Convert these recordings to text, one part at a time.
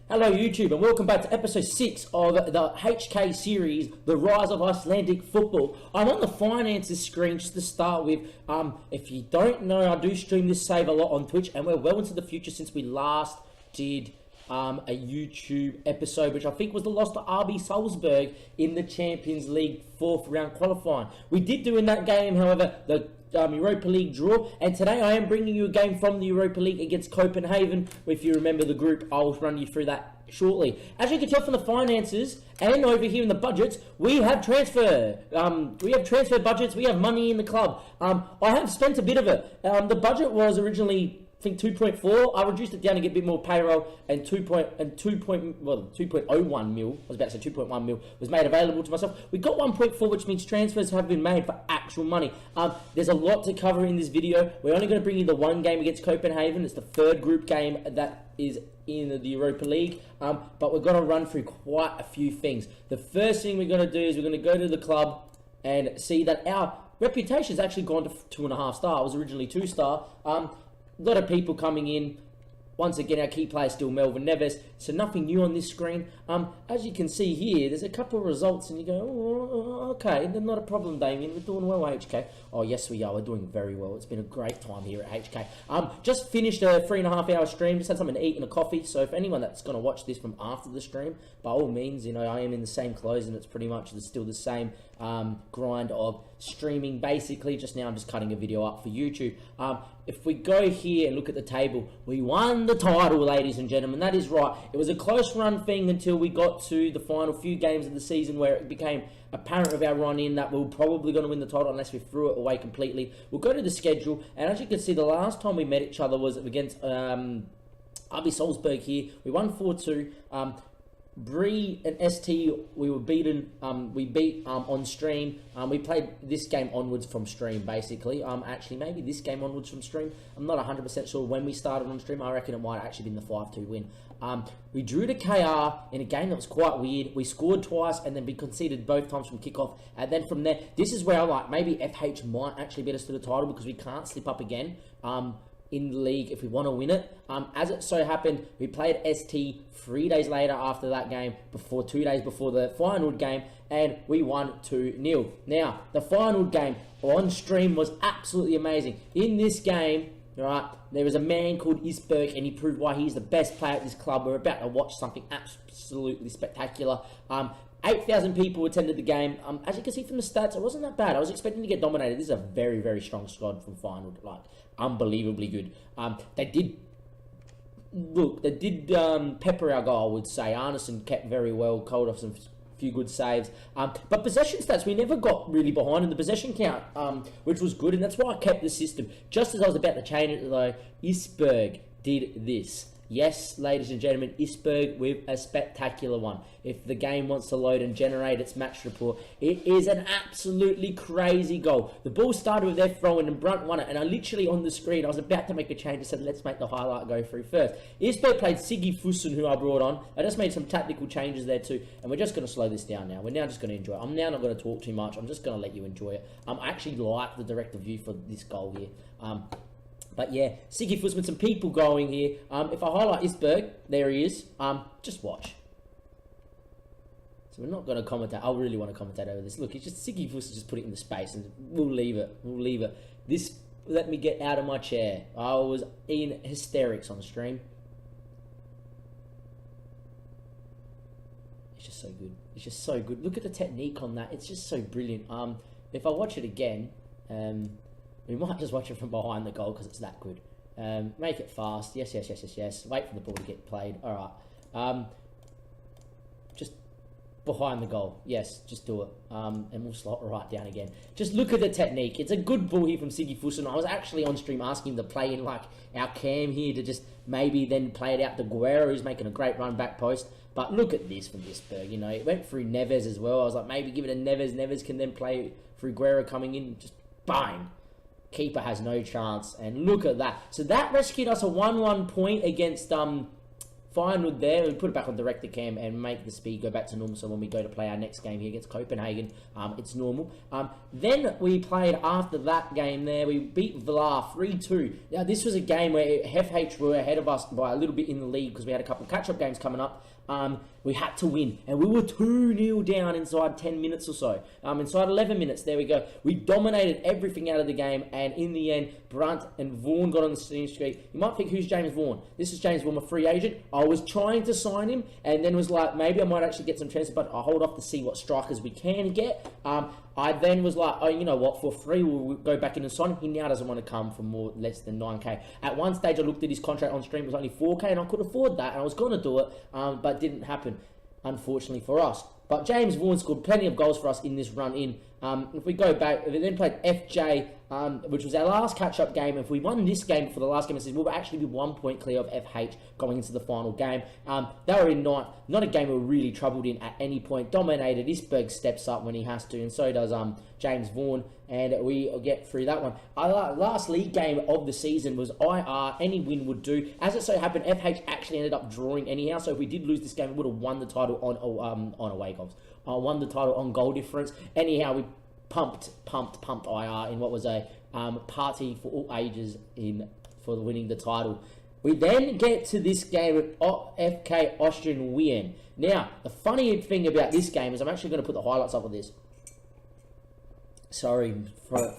Hello YouTube and welcome back to episode 6 of the HK series, The Rise of Icelandic Football. I'm on the finances screen just to start with. If you don't know, I do stream this save a lot on Twitch and we're well into the future since we last did a YouTube episode, which I think was the loss to RB Salzburg in the Champions League 4th round qualifying. We did do in that game, however, the Europa League draw, and today I am bringing you a game from the Europa League against Copenhagen. If you remember the group, I'll run you through that shortly. As you can tell from the finances and over here in the budgets, we have transfer budgets, we have money in the club. I have spent a bit of it. The budget was originally, I think, 2.4. I reduced it down to get a bit more payroll, and 2.01 mil, I was about to say 2.1 mil, was made available to myself. We got 1.4, which means transfers have been made for actual money. There's a lot to cover in this video. We're only going to bring you the one game against Copenhagen. It's the third group game that is in the Europa League, but we're going to run through quite a few things. The first thing we're going to do is we're going to go to the club and see that our reputation has actually gone to 2.5 star. It was originally 2 star. A lot of people coming in. Once again, our key player is still Melvin Neves, so nothing new on this screen. As you can see here, there's a couple of results, and you go, oh, okay, they're not a problem, Damien. We're doing well, HK. Oh, yes, we are. We're doing very well. It's been a great time here at HK. Just finished a 3.5-hour stream. Just had something to eat and a coffee. So if anyone that's going to watch this from after the stream, by all means, you know, I am in the same clothes, and it's pretty much still the same grind of streaming. Basically, just now I'm just cutting a video up for YouTube. If we go here and look at the table, we won the title, ladies and gentlemen. That is right. It was a close run thing until we got to the final few games of the season where it became apparent of our run in that we were probably going to win the title unless we threw it away completely. We'll go to the schedule, and as you can see, the last time we met each other was against RB Salzburg here. We won 4-2. Bree and ST, we were beaten. We beat on stream. We played this game onwards from stream, basically. Actually, maybe this game onwards from stream. I'm not 100% sure when we started on stream. I reckon it might have actually been the 5-2 win. We drew to KR in a game that was quite weird. We scored twice, and then we conceded both times from kickoff. And then from there, this is where I like maybe FH might actually beat us to the title because we can't slip up again. In the league if we want to win it. As it so happened, we played ST 3 days later after that game, 2 days before the final game, and we won 2-0. Now, the final game on stream was absolutely amazing. In this game, right, there was a man called Isberg, and he proved why he's the best player at this club. We're about to watch something absolutely spectacular. 8,000 people attended the game. As you can see from the stats, it wasn't that bad. I was expecting to get dominated. This is a very, very strong squad from final. Like, unbelievably good. They did pepper our goal, I would say. Arneson kept very well, called off some few good saves. But possession stats, we never got really behind in the possession count, which was good, and that's why I kept the system. Just as I was about to change it, though, Isberg did this. Yes, ladies and gentlemen, Isberg with a spectacular one. If the game wants to load and generate its match report, it is an absolutely crazy goal. The ball started with their throw-in and Brunt won it, and I literally on the screen, I was about to make a change. I said, let's make the highlight go through first. Isberg played Siggy Fussen, who I brought on. I just made some tactical changes there too, and we're just going to slow this down now. We're now just going to enjoy it. I'm now not going to talk too much. I'm just going to let you enjoy it. I actually like the direct view for this goal here. But yeah, Siggy Fuss with some people going here. If I highlight Isberg, there he is. Just watch. So we're not going to commentate. I really want to commentate over this. Look, it's just Siggy Fuss just put it in the space, and we'll leave it. We'll leave it. This let me get out of my chair. I was in hysterics on stream. It's just so good. It's just so good. Look at the technique on that. It's just so brilliant. If I watch it again, we might just watch it from behind the goal because it's that good. Make it fast. Yes. Wait for the ball to get played. All right. Just behind the goal. Yes, just do it. And we'll slot right down again. Just look at the technique. It's a good ball here from Siggy Fussen. I was actually on stream asking him to play in like our cam here to just maybe then play it out to Guerrero, who's making a great run back post. But look at this from Isberg. You know, it went through Neves as well. I was like, maybe give it to Neves. Neves can then play through Guerrero coming in. Just bang. Keeper has no chance, and look at that. So that rescued us a 1-1 point against fine with there. We put it back on director cam and make the speed go back to normal. So when we go to play our next game here against Copenhagen, it's normal. Then we played after that game there. We beat Vlar 3-2. Now this was a game where FH were ahead of us by a little bit in the league because we had a couple of catch-up games coming up. We had to win, and we were 2-0 down inside 10 minutes or so. Inside 11 minutes, there we go. We dominated everything out of the game, and in the end, Brunt and Vaughan got on the scene street. You might think, who's James Vaughan? This is James Vaughan, a free agent. I was trying to sign him, and then was like, maybe I might actually get some chances, but I'll hold off to see what strikers we can get. I then was like, oh, you know what, for free, we'll go back in and sign him. He now doesn't want to come for less than 9K. At one stage, I looked at his contract on stream, it was only 4K, and I could afford that, and I was going to do it, but it didn't happen, unfortunately for us. But James Vaughan scored plenty of goals for us in this run-in. If we go back, we then played FJ, which was our last catch-up game. If we won this game for the last game, we'll actually be 1 point clear of FH going into the final game. They were in ninth, not a game we were really troubled in at any point. Dominated. Isberg steps up when he has to, and so does James Vaughan, and we get through that one. Our last league game of the season was IR. Any win would do. As it so happened, FH actually ended up drawing anyhow, so if we did lose this game, we would have won the title on away goals. Won the title on goal difference. Anyhow, we pumped IR in what was a party for all ages for winning the title. We then get to this game at FK Austrian Wien. Now, the funny thing about this game is I'm actually going to put the highlights up of this. Sorry,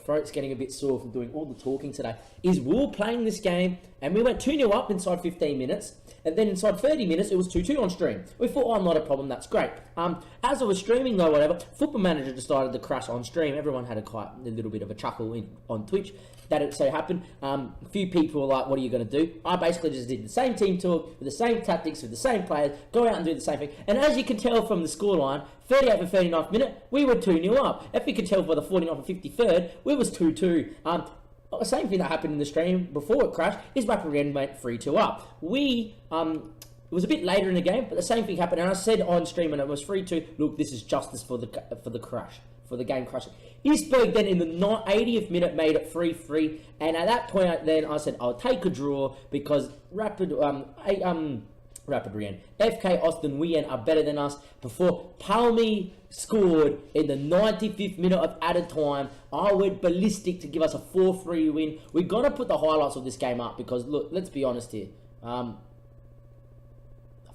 throat's getting a bit sore from doing all the talking today. Is we were playing this game, and we went 2-0 up inside 15 minutes, and then inside 30 minutes, it was 2-2 on stream. We thought, oh, not a problem, that's great. As I was streaming, though, whatever, Football Manager decided to crash on stream. Everyone had a little bit of a chuckle on Twitch that it so happened. A few people were like, what are you going to do? I basically just did the same team talk, with the same tactics, with the same players, go out and do the same thing. And as you can tell from the scoreline, 38th and 39th minute, we were 2-0 up. If you could tell by the 49th and 53rd, we was 2-2. The same thing that happened in the stream before it crashed is Isberg went 3-2 up. It was a bit later in the game, but the same thing happened, and I said on stream when it was 3-2, look, this is justice for the crash, for the game crashing. Isberg then in the 80th minute made it 3-3, and at that point then I said I'll take a draw because Rapid Rien, FK Austin Wien are better than us. Before Palmy scored in the 95th minute of added time, I went ballistic to give us a 4-3 win. We've got to put the highlights of this game up because, look, let's be honest here. I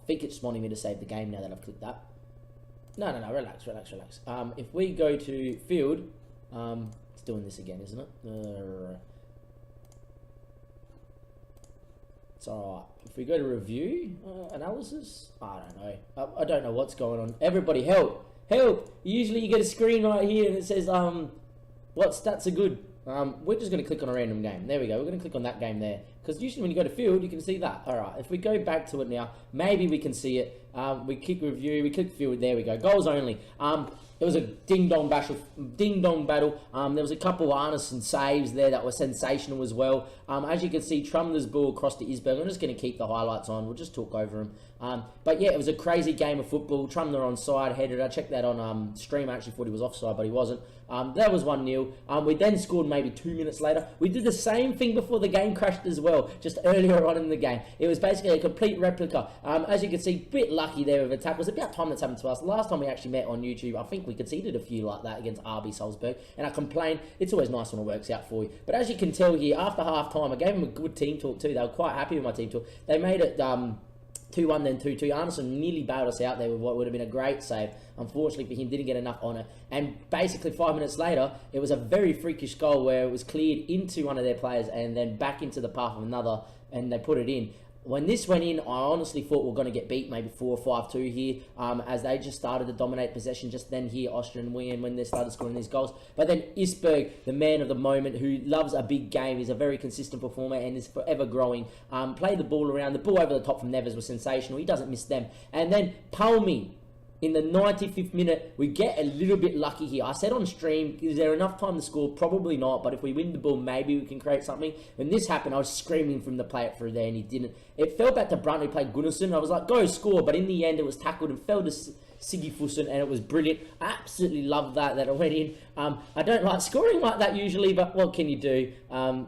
think it's wanting me to save the game now that I've clicked that. No, relax. If we go to field, it's doing this again, isn't it? It's alright. If we go to review, analysis, I don't know. I don't know what's going on. Everybody help! Usually you get a screen right here and it says, what stats are good. We're just going to click on a random game. There we go. We're going to click on that game there. Because usually when you go to field, you can see that. Alright, if we go back to it now, maybe we can see it. We click review, we click field, there we go. Goals only. It was a ding-dong battle. There was a couple of Arneson saves there that were sensational as well. As you can see, Trumler's ball across to Isberg. I'm just going to keep the highlights on. We'll just talk over him. But yeah, it was a crazy game of football. Trumler onside, headed. I checked that on stream. I actually thought he was offside, but he wasn't. That was 1-0. We then scored maybe 2 minutes later. We did the same thing before the game crashed as well, just earlier on in the game. It was basically a complete replica. As you can see, bit lucky there with a tackle. It's about time that's happened to us. Last time we actually met on YouTube, I think we conceded a few like that against RB Salzburg, and I complained. It's always nice when it works out for you. But as you can tell here, after half time, I gave them a good team talk too. They were quite happy with my team talk. They made it 2-1, then 2-2. Arneson nearly bailed us out there with what would have been a great save. Unfortunately for him, didn't get enough on it. And basically 5 minutes later, it was a very freakish goal where it was cleared into one of their players and then back into the path of another, and they put it in. When this went in, I honestly thought we were going to get beat maybe 4 or 5-2 here, as they just started to dominate possession just then here, Austrian Wien, when they started scoring these goals. But then Isberg, the man of the moment, who loves a big game, is a very consistent performer and is forever growing, played the ball around. The ball over the top from Nevers was sensational. He doesn't miss them. And then Palmy, in the 95th minute, we get a little bit lucky here. I said on stream, is there enough time to score? Probably not, but if we win the ball, maybe we can create something. When this happened, I was screaming from the play it through there, and he didn't. It fell back to Brunt, who played Gunnarsson. I was like, go score, but in the end, it was tackled and fell to Siggy Fussen, and it was brilliant. I absolutely loved that it went in. I don't like scoring like that usually, but what can you do?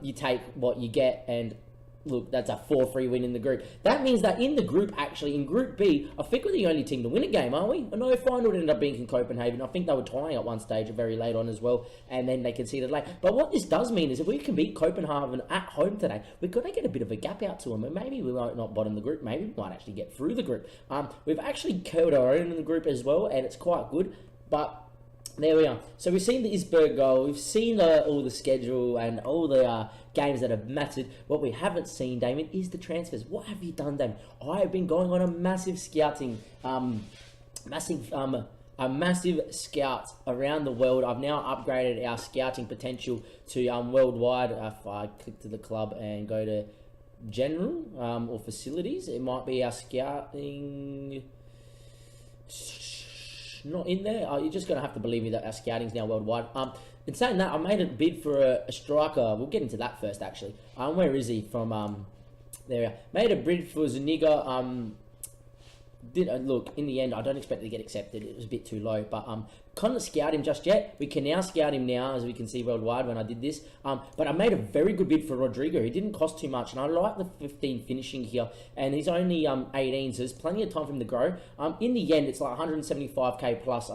You take what you get, and look, that's a 4-3 win in the group. That means that in the group, actually, in Group B, I think we're the only team to win a game, aren't we? I know final ended up being in Copenhagen. I think they were tying at one stage very late on as well, and then they conceded late. But what this does mean is if we can beat Copenhagen at home today, we're going to get a bit of a gap out to them, and maybe we might not bottom the group. Maybe we might actually get through the group. We've actually curled our own in the group as well, and it's quite good, but there we are. So we've seen the Isberg goal. We've seen all the schedule and all the games that have mattered. What we haven't seen, Damien, is the transfers. What have you done, Damien? I have been going on a massive scouting, a massive scout around the world. I've now upgraded our scouting potential to worldwide. If I click to the club and go to general or facilities, it might be our scouting. Not in there. You're just going to have to believe me that our scouting's now worldwide. In saying that, I made a bid for a striker. We'll get into that first, actually. Where is he from? There we are. Made a bid for Zuniga. Look, in the end, I don't expect it to get accepted. It was a bit too low, but couldn't scout him just yet. We can now scout him now, as we can see worldwide when I did this. But I made a very good bid for Rodrigo. He didn't cost too much, and I like the 15 finishing here. And he's only 18, so there's plenty of time for him to grow. In the end, it's like 175k plus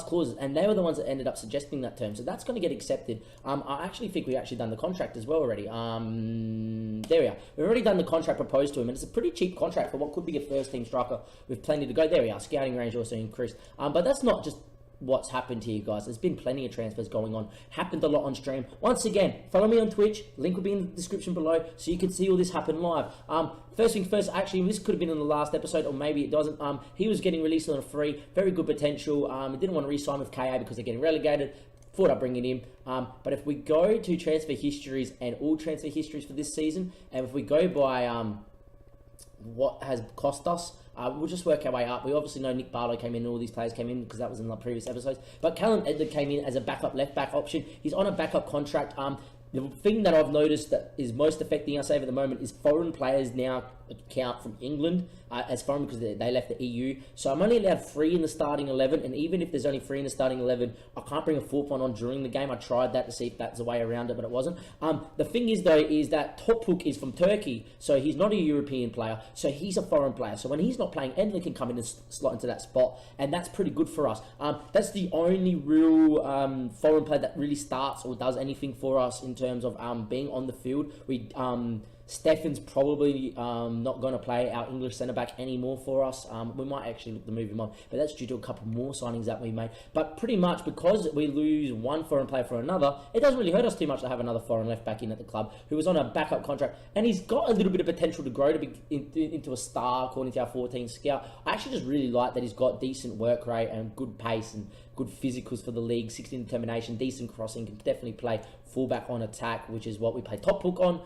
clauses, and they were the ones that ended up suggesting that term, so that's going to get accepted. I actually think we've actually done the contract as well already. There we are. We've already done the contract proposed to him, and it's a pretty cheap contract for what could be a first team striker with plenty to go. There we are. Scouting range also increased, but that's not just what's happened here, guys. There's been plenty of transfers going on. Happened a lot on stream. Once again, follow me on Twitch. Link will be in the description below, so you can see all this happen live. First thing first, actually, this could have been in the last episode, or maybe it doesn't. He was getting released on a free. Very good potential. Didn't want to re-sign with KA because they're getting relegated. Thought I'd bring it in. But if we go to transfer histories and all transfer histories for this season, and if we go by what has cost us, we'll just work our way up. We obviously know Nick Barlow came in, and all these players came in because that was in the previous episodes. But Callum Edler came in as a backup left-back option. He's on a backup contract. The thing that I've noticed that is most affecting us over the moment is foreign players now count from England as foreign because they left the EU. So I'm only allowed 3 in the starting 11, and even if there's only 3 in the starting 11, I can't bring a 4th one on during the game. I tried that to see if that's a way around it, but it wasn't. The thing is, though, is that Topuk is from Turkey, so he's not a European player, so he's a foreign player. So when he's not playing, Edler can come in and slot into that spot, and that's pretty good for us. That's the only real foreign player that really starts or does anything for us in terms of being on the field. Stefan's probably not going to play our English centre-back anymore for us. We might actually look to move him on, but that's due to a couple more signings that we made. But pretty much because we lose one foreign player for another, it doesn't really hurt us too much to have another foreign left-back in at the club who was on a backup contract, and he's got a little bit of potential to grow to be into a star according to our 14 scout. I actually just really like that he's got decent work rate and good pace and good physicals for the league, 16 determination, decent crossing, can definitely play fullback on attack, which is what we play Top Hook on,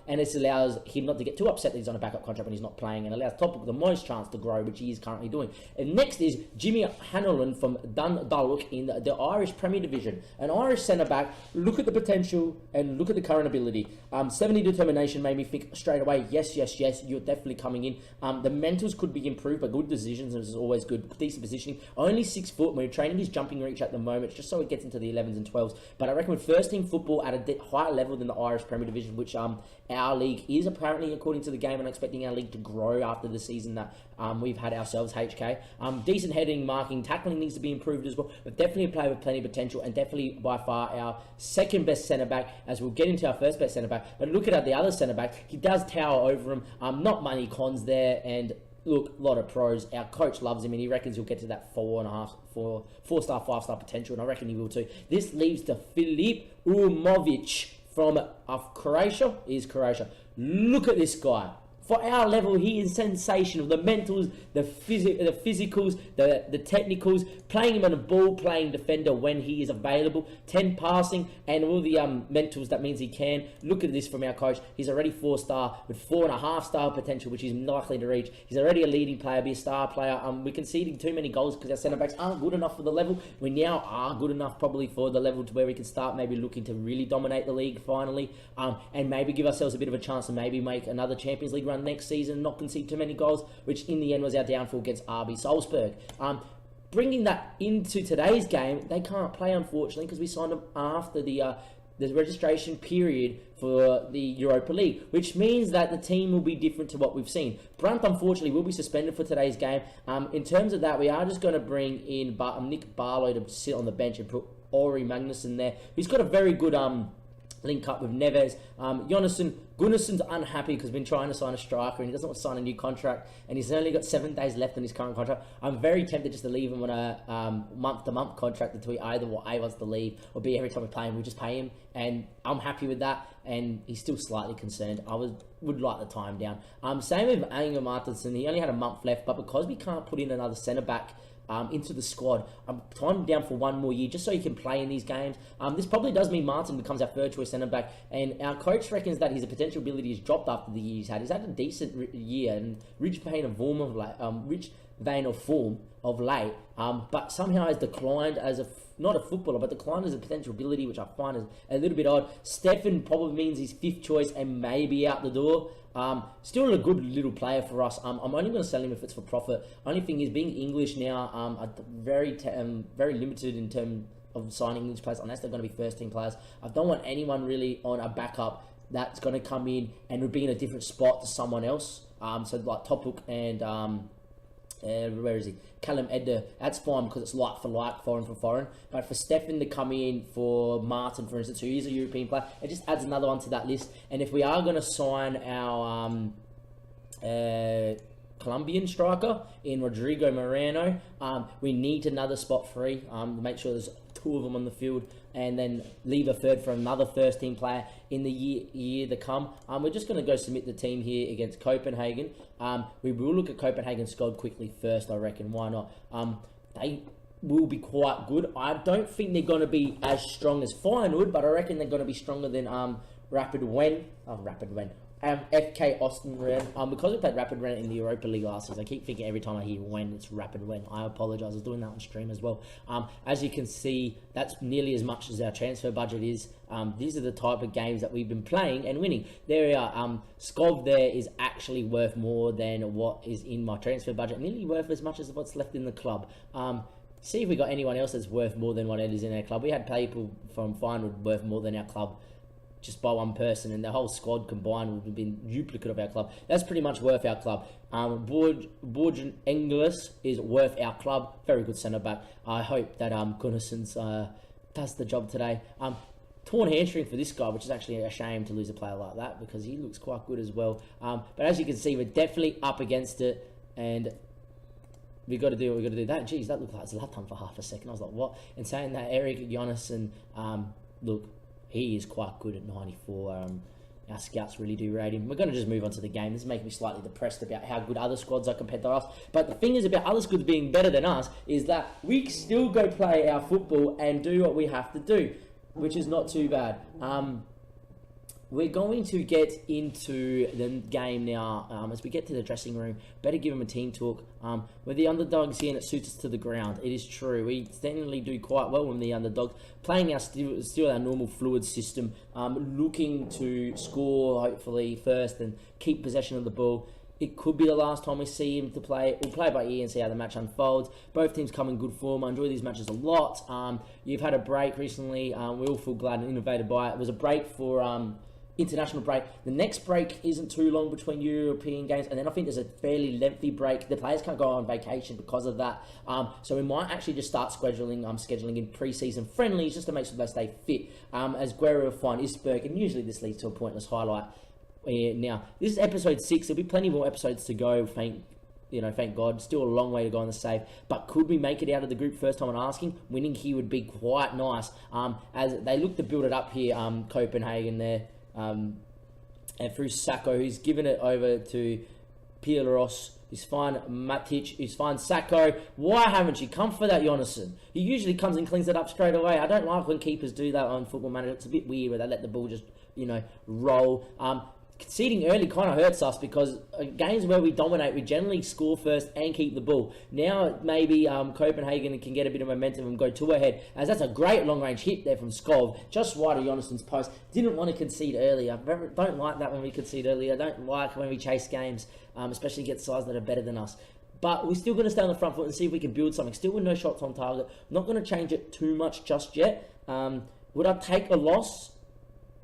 and this allows him not to get too upset that he's on a backup contract when he's not playing, and allows Top Hook the most chance to grow, which he is currently doing. And next is Jimmy Hanlon from Dundalk in the Irish Premier Division. An Irish centre-back. Look at the potential and look at the current ability. 70 determination made me think straight away, yes, you're definitely coming in. The mentals could be improved, but good decisions is always good. Decent positioning. Only 6 foot. We're training his jumping reach at the moment, just so it gets into the 11s and 12s. But I reckon with first team football at a higher level than the Irish Premier Division, which our league is apparently according to the game, and I'm expecting our league to grow after the season that we've had ourselves, HK. Decent heading, marking, tackling needs to be improved as well, but definitely a player with plenty of potential, and definitely by far our second best centre-back, as we'll get into our first best centre-back. But look at the other centre-back, he does tower over him, not many cons there, and look, a lot of pros. Our coach loves him, and he reckons he'll get to that 4.5, 4-star, 5-star potential, and I reckon he will too. This leaves to Filip Umovic from Croatia. Look at this guy. For our level, he is sensational. The mentals, the physicals, the technicals, playing him on a ball-playing defender when he is available, 10 passing, and all the mentals, that means he can. Look at this from our coach. He's already 4-star with 4.5-star potential, which he's likely to reach. He's already a leading player, be a star player. We're conceding too many goals because our centre-backs aren't good enough for the level. We now are good enough probably for the level to where we can start maybe looking to really dominate the league finally, and maybe give ourselves a bit of a chance to maybe make another Champions League run next season, not concede too many goals, which in the end was our downfall against RB Salzburg. Bringing that into today's game, they can't play unfortunately because we signed them after the the registration period for the Europa League, which means that the team will be different to what we've seen. Brunt, unfortunately, will be suspended for today's game. In terms of that, we are just going to bring in Nick Barlow to sit on the bench and put Ori Magnusson there. He's got a very good link up with Neves. Gunnarsson's unhappy because he's been trying to sign a striker and he doesn't want to sign a new contract, and he's only got 7 days left on his current contract. I'm very tempted just to leave him on a month-to-month contract until he either A wants to leave, or B, every time we play him, we just pay him, and I'm happy with that, and he's still slightly concerned. I would like the time down. Same with Anger Martinson. He only had a month left, but because we can't put in another centre-back into the squad, I'm tying him down for 1 more year just so he can play in these games. This probably does mean Martin becomes our third choice centre back, and our coach reckons that his potential ability has dropped after the year he's had. He's had a decent year and rich vein of form of late, but somehow has declined as not a footballer, but declined as a potential ability, which I find is a little bit odd. Stefan probably means he's 5th choice and maybe out the door. Still a good little player for us. I'm only going to sell him if it's for profit. Only thing is, being English now, very limited in terms of signing English players, unless they're going to be first team players. I don't want anyone really on a backup that's going to come in and would be in a different spot to someone else. So like Topuk and where is he? Callum Edder, that's fine because it's like for like, foreign for foreign. But for Stefan to come in for Martin, for instance, who is a European player, it just adds another one to that list. And if we are going to sign our Colombian striker in Rodrigo Moreno, we need another spot free to make sure there's 2 of them on the field, and then leave a third for another first team player in the year to come. We're just going to go submit the team here against Copenhagen. We will look at Copenhagen's squad quickly first, I reckon. Why not? They will be quite good. I don't think they're going to be as strong as Feyenoord, but I reckon they're going to be stronger than Rapid Wien. FK Austin Ren. Because we played Rapid Ren in the Europa League last season, I keep thinking every time I hear when it's Rapid Wen. I apologise. I was doing that on stream as well. As you can see, that's nearly as much as our transfer budget is. These are the type of games that we've been playing and winning. There we are. Skov there is actually worth more than what is in my transfer budget. Nearly worth as much as what's left in the club. See if we got anyone else that's worth more than what it is in our club. We had people from Feyenoord worth more than our club just by one person, and the whole squad combined would have been duplicate of our club. That's pretty much worth our club. Borgen Engels is worth our club. Very good centre-back. I hope that Gunnarsson does the job today. Torn hamstring for this guy, which is actually a shame to lose a player like that because he looks quite good as well. But as you can see, we're definitely up against it, and we got to do what we got to do. That, geez, that looked like Zlatan for half a second. I was like, what? And saying that, Erik Jonassen, look, he is quite good at 94. Our scouts really do rate him. We're going to just move on to the game. This is making me slightly depressed about how good other squads are compared to us. But the thing is about other squads being better than us is that we still go play our football and do what we have to do, which is not too bad. We're going to get into the game now. As we get to the dressing room, better give them a team talk. We're the underdogs here and it suits us to the ground. It is true. We generally do quite well when the underdogs. Playing our still our normal fluid system. Looking to score, hopefully, first and keep possession of the ball. It could be the last time we see him to play. We'll play by ear and see how the match unfolds. Both teams come in good form. I enjoy these matches a lot. You've had a break recently. We all feel glad and innovated by it. It was a break for international break. The next break isn't too long between European games, and then I think there's a fairly lengthy break. The players can't go on vacation because of that. So we might actually just start scheduling in pre-season friendlies just to make sure they stay fit. As Guerrero will find Isberg, and usually this leads to a pointless highlight. Now, this is episode 6. There'll be plenty more episodes to go. Thank God. Still a long way to go on the save. But could we make it out of the group first time I'm asking? Winning here would be quite nice. As they look to build it up here, Copenhagen there. And through Sacco, who's given it over to Pielros. He's fine. Matic, he's fine. Sacco, why haven't you come for that, Jonassen? He usually comes and cleans it up straight away. I don't like when keepers do that on Football Manager. It's a bit weird where they let the ball just, roll. Conceding early kind of hurts us because games where we dominate, we generally score first and keep the ball. Now maybe Copenhagen can get a bit of momentum and go 2 ahead, as that's a great long-range hit there from Skov, just wide of Jonassen's post. Didn't want to concede early. I don't like that when we concede early. I don't like when we chase games, especially against sides that are better than us. But we're still going to stay on the front foot and see if we can build something. Still with no shots on target. Not going to change it too much just yet. Would I take a loss?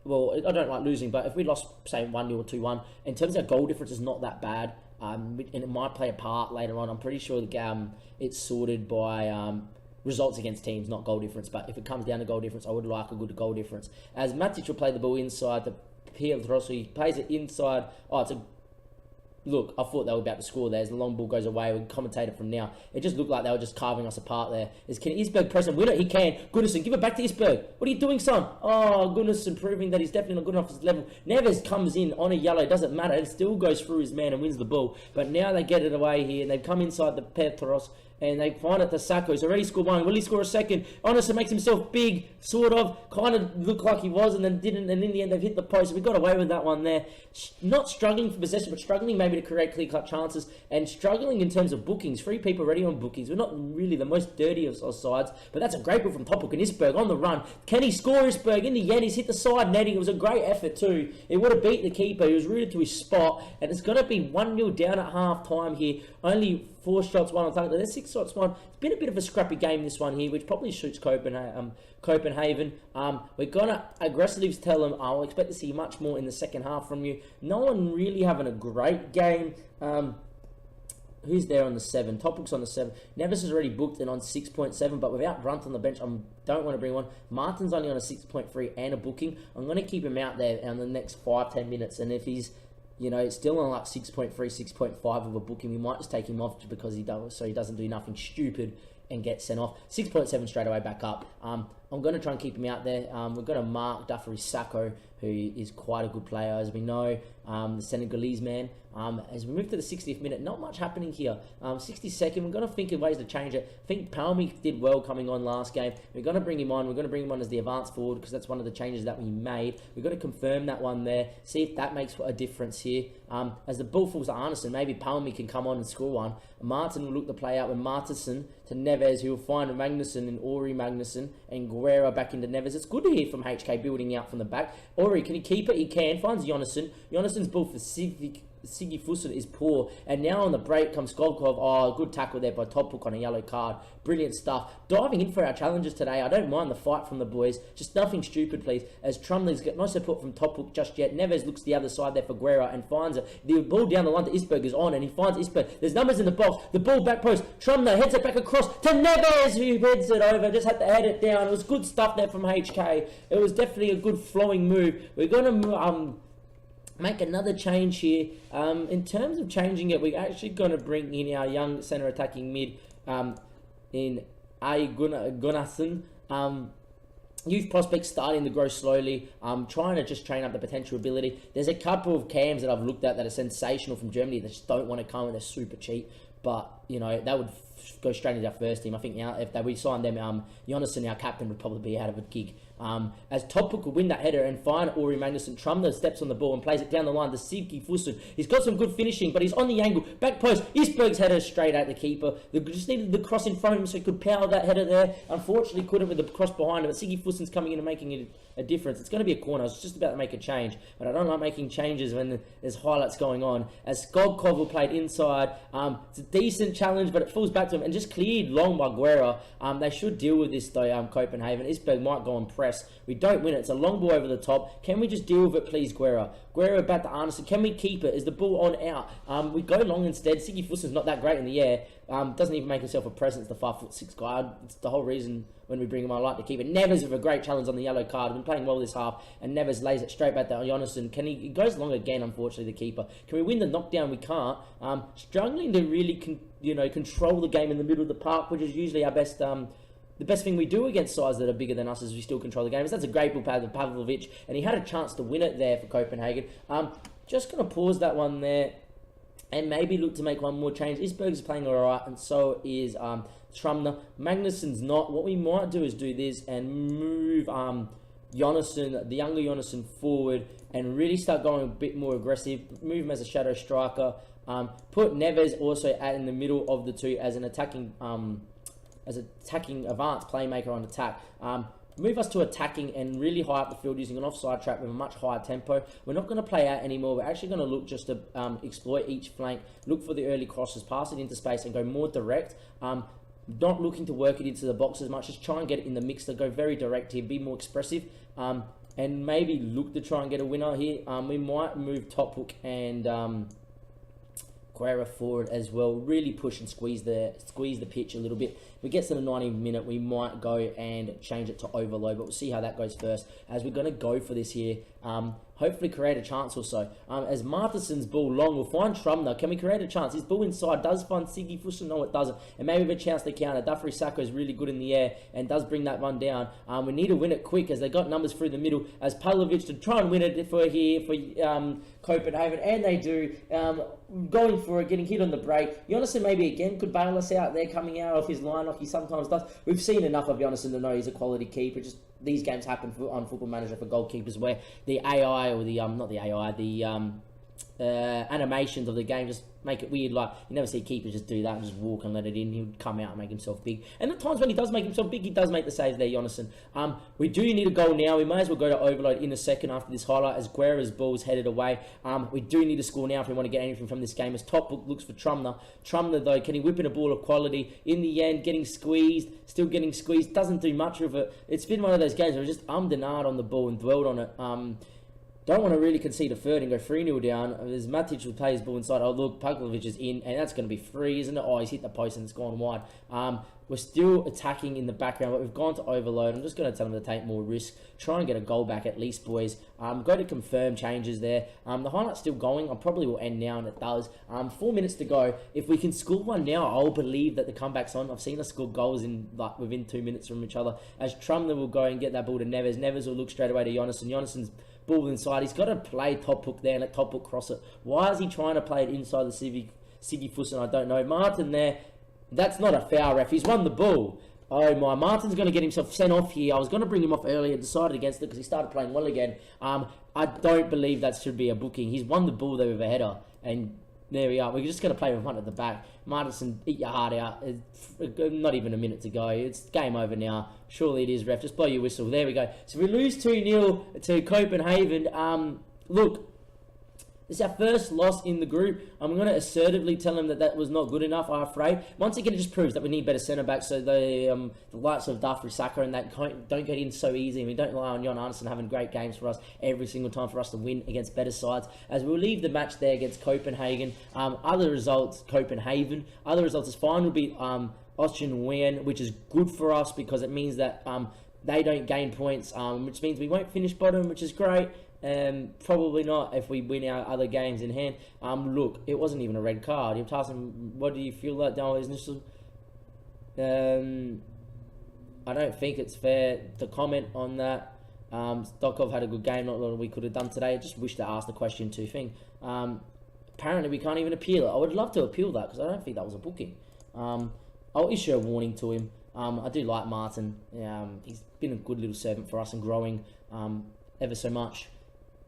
well, I don't like losing, but if we lost, say, 1-0 or 2-1, in terms of goal difference, is not that bad. And it might play a part later on. I'm pretty sure it's sorted by results against teams, not goal difference. But if it comes down to goal difference, I would like a good goal difference. As Matic will play the ball inside, the Pietros, he plays it inside. Oh, it's a... Look, I thought they were about to score there as the long ball goes away. We commentate it from now. It just looked like they were just carving us apart there. Can Isberg press and win it? He can. Goodison, give it back to Isberg. What are you doing, son? Oh, Goodison proving that he's definitely not good enough for his level. Neves comes in on a yellow. Doesn't matter. It still goes through his man and wins the ball. But now they get it away here. And they've come inside the Petros. And they find it to Sacco. He's already scored one. Will he score a second? Honestly, makes himself big, sort of. Kind of looked like he was and then didn't. And in the end, they've hit the post. We got away with that one there. Not struggling for possession, but struggling maybe to create clear-cut chances. And struggling in terms of bookings. 3 people already on bookings. We're not really the most dirty of sides. But that's a great ball from Topuk and Isberg on the run. Can he score Isberg? In the end, he's hit the side netting. It was a great effort too. It would have beat the keeper. He was rooted to his spot. And it's going to be 1-0 down at half-time here. Only 4 shots, 1 on target. There's 6 shots, 1. It's been a bit of a scrappy game, this one here, which probably suits Copenhagen. We're going to aggressively tell them, I'll expect to see much more in the second half from you. No one really having a great game. Who's there on the 7? Topuk's on the 7. Neves is already booked and on 6.7, but without Brunt on the bench, I don't want to bring one. Martin's only on a 6.3 and a booking. I'm going to keep him out there in the next 5-10 minutes, and if he's still on like 6.3, 6.5 of a booking, we might just take him off because he doesn't do nothing stupid and get sent off. 6.7 straight away back up. I'm going to try and keep him out there. We're going to mark Duffery Sacco, who is quite a good player, as we know, the Senegalese man. As we move to the 60th minute, not much happening here. 62nd, we're going to think of ways to change it. I think Palmy did well coming on last game. We're going to bring him on. We're going to bring him on as the advanced forward because that's one of the changes that we made. We're going to confirm that one there, see if that makes a difference here. As the ball falls to Arneson, maybe Palmy can come on and score one. Martin will look to play out with Martinson to Neves, who will find Magnussen and Ori Magnussen and Guerrero back into Neves. It's good to hear from HK building out from the back. Ori, can he keep it? He can. Finds Jonasson. Jonason's ball for Siggy Fussen is poor, and now on the break comes Skolkov. Oh, good tackle there by Topuk on a yellow card. Brilliant stuff. Diving in for our challenges today. I don't mind the fight from the boys. Just nothing stupid, please. As Trumley's got no support from Topuk just yet. Neves looks the other side there for Guerra and finds it. The ball down the line to Isberg is on, and he finds Isberg. There's numbers in the box. The ball back post. Trumley heads it back across to Neves, who heads it over. Just had to head it down. It was good stuff there from HK. It was definitely a good flowing move. We're going to make another change here. In terms of changing it, we're actually going to bring in our young centre attacking mid in A. Gunnarsson. Youth prospects starting to grow slowly. Trying to just train up the potential ability. There's a couple of cams that I've looked at that are sensational from Germany that just don't want to come and they're super cheap. But, that would go straight into our first team. I think now if we signed them, Jonasson, our captain, would probably be out of a gig. As Topuk will win that header and find Ori Magnussen. Trumler steps on the ball and plays it down the line to Siggy Fussen. He's got some good finishing, but he's on the angle. Back post. Isberg's header straight at the keeper. They just needed the cross in front of him so he could power that header there. Unfortunately, couldn't with the cross behind him. But Siggy Fussen's coming in and making a difference. It's going to be a corner. I was just about to make a change, but I don't like making changes when there's highlights going on. As Skolkov will play it inside. It's a decent challenge, but it falls back to him and just cleared long by Guerra. They should deal with this though, Copenhagen. Isberg might go and press. We don't win it. It's a long ball over the top. Can we just deal with it, please, Guerra? Guerra back to Arneson. Can we keep it? Is the ball on out? We go long instead. Siggy Fussen's not that great in the air. Doesn't even make himself a presence, the 5'6" guy. It's the whole reason when we bring him, I like to keep it. Neves with a great challenge on the yellow card. He's been playing well this half, and Neves lays it straight back to Jonasson. He goes long again, unfortunately, the keeper. Can we win the knockdown? We can't. Struggling to really control the game in the middle of the park, which is usually our best. The best thing we do against sides that are bigger than us is we still control the game. So that's a great ball pad of Pavlovic, and he had a chance to win it there for Copenhagen. Just going to pause that one there and maybe look to make one more change. Isberg's playing alright, and so is Trumner. Magnussen's not. What we might do is do this and move Jonasson, the younger Jonasson, forward and really start going a bit more aggressive. Move him as a shadow striker. Put Neves also in the middle of the two as an attacking advanced playmaker on attack. Move us to attacking and really high up the field using an offside trap with a much higher tempo. We're not going to play out anymore. We're actually going to look just to exploit each flank, look for the early crosses, pass it into space and go more direct. Not looking to work it into the box as much, just try and get it in the mix to go very direct here, be more expressive. and maybe look to try and get a winner here. We might move Top Hook and Guerra forward as well. Really push and squeeze the pitch a little bit. If we get to the 90th minute, we might go and change it to overload, but we'll see how that goes first, as we're going to go for this here. Hopefully create a chance or so. As Martinson's ball long, we'll find Trumner. Can we create a chance? His ball inside does find Siggy Fussen. No, it doesn't. And maybe a chance to counter. Duffrey Sacco is really good in the air and does bring that one down. We need to win it quick, as they got numbers through the middle. As Pavlovic to try and win it for Copenhagen, and they do. Going for it, getting hit on the break. Jonasson maybe again could bail us out there, coming out off his line like he sometimes does. We've seen enough of Jonasson to know he's a quality keeper. Just these games happen on Football Manager for goalkeepers, where the AI or the not the AI, the animations of the game just make it weird. Like, you never see keepers just do that and just walk and let it in. He'll come out and make himself big. And at times when he does make himself big, he does make the saves there, Jonasson. We do need a goal now. We may as well go to overload in a second after this highlight, as Guerra's ball's headed away. We do need to score now if we want to get anything from this game, as Top Book looks for Trumner. Trumner, though, can he whip in a ball of quality? In the end, getting squeezed, still getting squeezed, doesn't do much of it. It's been one of those games where I just and ahed on the ball and dwelled on it. Don't want to really concede a third and go 3-0 down. As Matic will play his ball inside. Oh, look, Pavlovic is in, and that's going to be free, isn't it? Oh, he's hit the post and it's gone wide. We're still attacking in the background, but we've gone to overload. I'm just going to tell them to take more risk. Try and get a goal back at least, boys. Go to confirm changes there. The highlight's still going. I probably will end now, and it does. 4 minutes to go. If we can score one now, I'll believe that the comeback's on. I've seen us score goals in within 2 minutes from each other. As Trumner will go and get that ball to Neves. Neves will look straight away to Jonasson. Jonason's ball inside. He's got to play Top Hook there and let Top Hook cross it. Why is he trying to play it inside the Siggy Fussen? I don't know. Martin there. That's not a foul, ref. He's won the ball. Oh my, Martin's going to get himself sent off here. I was going to bring him off earlier, decided against it because he started playing well again. I don't believe that should be a booking. He's won the ball there with a header. And there we are. We're just going to play with one at the back. Martinson, eat your heart out. It's not even a minute to go. It's game over now. Surely it is, ref. Just blow your whistle. There we go. So we lose 2-0 to Copenhagen. Look, it's our first loss in the group. I'm going to assertively tell him that was not good enough, I'm afraid. Once again, it just proves that we need better centre-backs, so the likes of Duffrey Sacco and that don't get in so easy. We don't rely on Jon Anderson having great games for us every single time for us to win against better sides. As we'll leave the match there against Copenhagen. Other results, Copenhagen. Other results is fine will be Austrian Wien, which is good for us because it means that they don't gain points, which means we won't finish bottom, which is great. Probably not if we win our other games in hand. Look, it wasn't even a red card. You're asking, what do you feel like? I don't think it's fair to comment on that. Stokov had a good game, not a lot we could have done today. I just wish to ask the question too thing. Apparently we can't even appeal it. I would love to appeal that because I don't think that was a booking. I'll issue a warning to him. I do like Martin. He's been a good little servant for us and growing ever so much.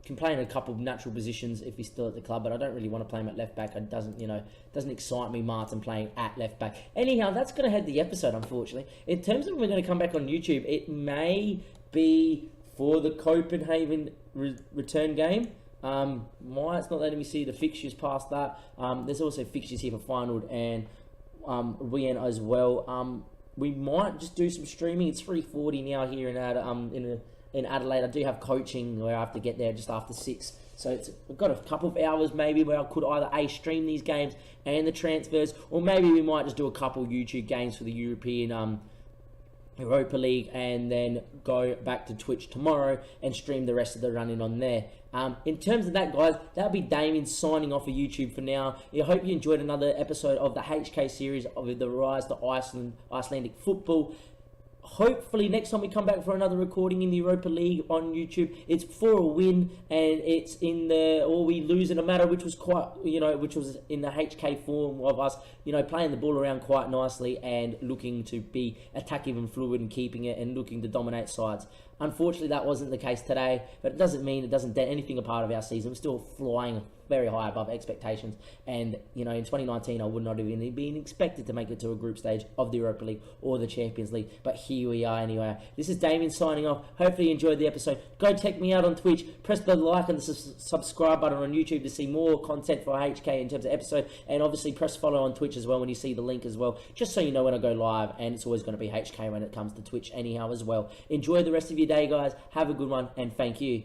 Can play in a couple of natural positions if he's still at the club, but I don't really want to play him at left back. It doesn't excite me, Martin playing at left back. Anyhow, that's going to head the episode, unfortunately. In terms of when we're going to come back on YouTube, it may be for the Copenhagen return game. Why it's not letting me see the fixtures past that. There's also fixtures here for Feyenoord and Wien as well. We might just do some streaming. It's 3:40 now here in Adelaide. I do have coaching where I have to get there just after 6. So I've got a couple of hours maybe where I could either stream these games and the transfers, or maybe we might just do a couple YouTube games for the European Europa League and then go back to Twitch tomorrow and stream the rest of the run-in on there. In terms of that, guys, that'll be Damien signing off of YouTube for now. I hope you enjoyed another episode of the HK series of the Rise to Icelandic football. Hopefully next time we come back for another recording in the Europa League on YouTube, it's for a win, and it's in or we lose in a matter, which was which was in the HK form of us, playing the ball around quite nicely and looking to be attacking and fluid and keeping it and looking to dominate sides. Unfortunately, that wasn't the case today, but it doesn't mean it doesn't dent anything a part of our season. We're still flying very high above expectations, and in 2019 I would not have even been expected to make it to a group stage of the Europa League or the Champions League, but here we are anyway. This is Damien signing off. Hopefully you enjoyed the episode. Go check me out on Twitch, press the like and the subscribe button on YouTube to see more content for HK in terms of episode, and obviously press follow on Twitch as well when you see the link as well, just so you know when I go live, and it's always going to be HK when it comes to Twitch anyhow as well. Enjoy the rest of your your day, guys. Have a good one, and thank you.